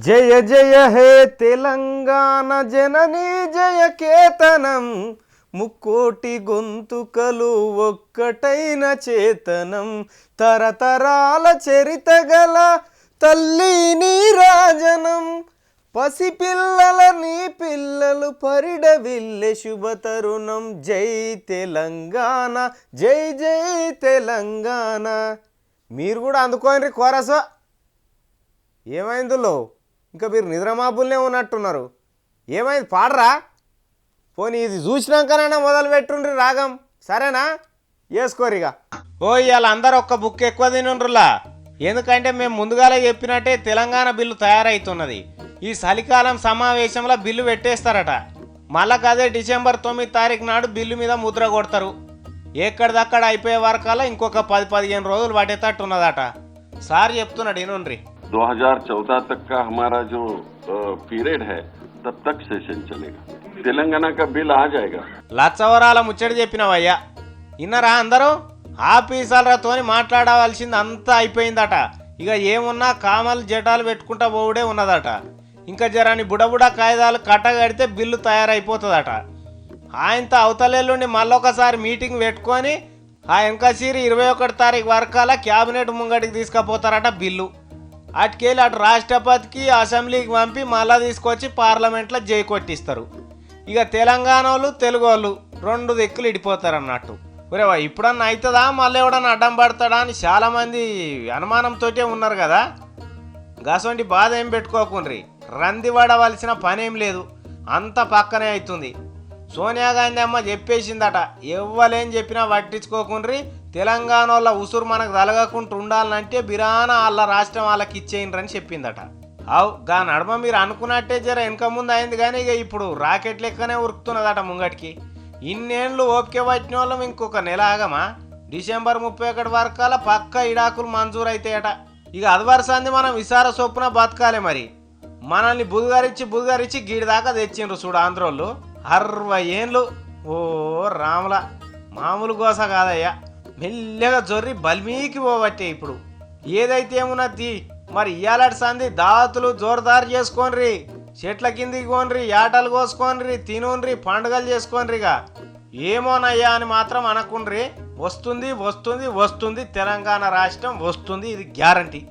జయ జయ హే తెలంగాణ జననీ జయ కేతనం ముక్కోటి గొంతుకలు ఒక్కటైన చేతనం తరతరాల చరిత గల తల్లి నీ రాజనం పసిపిల్లల నీ పిల్లలు పరిడవిల్లె శుభతరుణం జై తెలంగాణ జై జై తెలంగాణ. మీరు కూడా అందుకోండి కోరస. ఏమైందులో ఇంకా మీరు నిద్రమాపుల్నే ఉన్నట్టున్నారు. ఏమైంది పాడరా? పోనీ ఇది చూసినాకనైనా మొదలు పెట్టుండ్రి రాగం, సరేనా? వేసుకోరిగా. ఓ ఇవాళ అందరు ఒక్క బుక్ ఎక్కువ తినుండ్రులా. ఎందుకంటే మేము ముందుగానే చెప్పినట్టే తెలంగాణ బిల్లు తయారవుతున్నది. ఈ చలికాలం సమావేశంలో బిల్లు పెట్టేస్తారట. మళ్ళా కదే డిసెంబర్ 9 తారీఖు నాడు బిల్లు మీద ముద్ర కొడతారు. ఎక్కడిదక్కడ అయిపోయే వరకల్లా ఇంకొక 10-15 రోజులు పట్టేటట్టున్నదట. సార్ చెప్తున్నాడు వినుండ్రి. 2014 तक का हमारा जो पीरियड है तब तक सेशन चलेगा. तेलंगाना का बिल आ जाएगा. లచ్చవరాల ముచ్చట చెప్పినవయ్యా, ఇన్నరా అందరూ? ఆఫీసర్లతోని మాట్లాడవలసింది అంతా అయిపోయిందట. ఇక ఏమున్నా కామలు జటాలు పెట్టుకుంటా పోవుడే ఉన్నదట. ఇంకా జరాని బుడబుడ కాయిదాలు కట్టగడితే బిల్లు తయారైపోతుందట. ఆయనతో అవతలెల్లుండి మళ్ళొకసారి మీటింగ్ పెట్టుకొని ఆ ఎంకసీరి 21 తారీఖు వరకాల క్యాబినెట్ ముంగటికి తీసుకుపోతారట బిల్లు. అటుకెళ్ళి అటు రాష్ట్రపతికి అసెంబ్లీకి పంపి మళ్ళా తీసుకొచ్చి పార్లమెంట్లో జై కొట్టిస్తారు. ఇక తెలంగాణ వాళ్ళు తెలుగు వాళ్ళు 2 దిక్కులు ఇడిపోతారు అన్నట్టు. ఒరేవా ఇప్పుడన్నా అవుతుందా, మళ్ళీ ఎవడన్నా అడ్డం పడతాడా అని చాలామంది అనుమానంతో ఉన్నారు కదా. గసంటి బాధ ఏం పెట్టుకోకుండ్రి, రంది పడవలసిన పనేం లేదు, అంత పక్కనే అవుతుంది. సోనియా గాంధీ అమ్మ చెప్పేసిందట, ఎవ్వలేం చెప్పినా పట్టించుకోకుండ్రి, తెలంగాణ వాళ్ళ ఉసురు మనకు తలగకుండా ఉండాలంటే బిరాన వాళ్ళ రాష్ట్రం వాళ్ళకి ఇచ్చేయండి చెప్పిందట. అవు గా నడమ మీరు అనుకున్నట్టే జర వెనక ముందు అయింది, కానీ ఇక ఇప్పుడు రాకెట్ లెక్కనే ఉరుకుతున్నదట ముంగటికి. ఇన్నేళ్ళు ఓపిక పట్టిన వాళ్ళం ఇంకొక నెల ఆగమా? డిసెంబర్ 31 వరకాల పక్క ఇడాకులు మంజూరు అవుతాయట. ఇక అది వరసంది మనం విసార చొప్పున బతకాలి. మరి మనల్ని బుధగారిచ్చి గీడి దాకా తెచ్చిండ్రు చూడు ఆంధ్రోళ్ళు. 60 ఏండ్లు. ఓ రాముల మామూలు గోస కాదయ్యా. మెల్లగా జొర్రి బల్మీకి పోబట్టే ఇప్పుడు. ఏదైతే ఏమున్నది మరి ఇయ్యాలటి సంది దావతులు జోరుదారు చేసుకోండ్రి, చెట్ల కిందికి కోన్రి, యాటలు కోసుకోండ్రి, తినుండ్రి, పండుగలు చేసుకోండ్రిగా. ఏమోనయ్యా అని మాత్రం అనకుండ్రి. వస్తుంది వస్తుంది వస్తుంది తెలంగాణ రాష్ట్రం వస్తుంది, ఇది గ్యారంటీ.